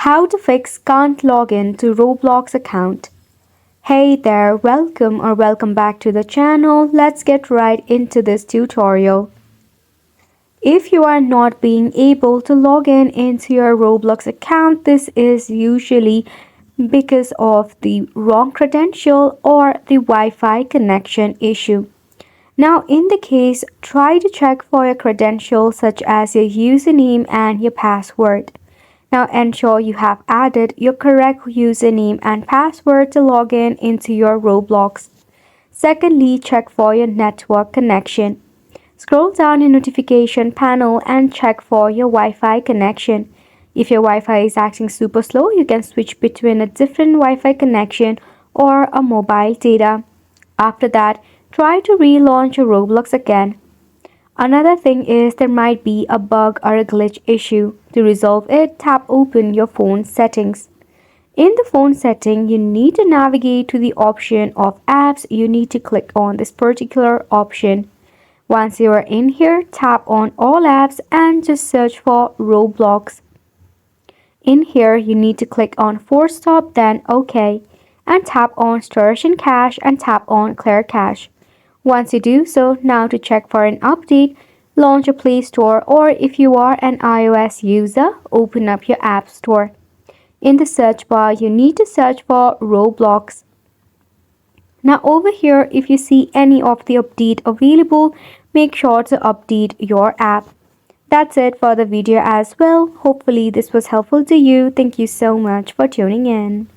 How to fix can't log in to Roblox account. Hey there, welcome back to the channel. Let's get right into this tutorial. If you are not being able to log in into your Roblox account, this is usually because of the wrong credential or the Wi-Fi connection issue. Now, in the case, try to check for your credentials such as your username and your password. Now ensure you have added your correct username and password to log in into your Roblox. Secondly, check for your network connection. Scroll down your notification panel and check for your Wi-Fi connection. If your Wi-Fi is acting super slow, you can switch between a different Wi-Fi connection or a mobile data. After that, try to relaunch your Roblox again. Another thing is there might be a bug or a glitch issue. To resolve it, tap open your phone settings. In the phone setting, you need to navigate to the option of apps. You need to click on this particular option. Once you are in here, tap on all apps and just search for Roblox. In here, you need to click on Force Stop, then OK, and tap on Storage and Cache and tap on Clear Cache. Once you do so, now to check for an update, launch a Play Store, or if you are an iOS user, open up your App Store. In the search bar, you need to search for Roblox. Now over here, if you see any of the update available, make sure to update your app. That's it for the video as well. Hopefully this was helpful to you. Thank you so much for tuning in.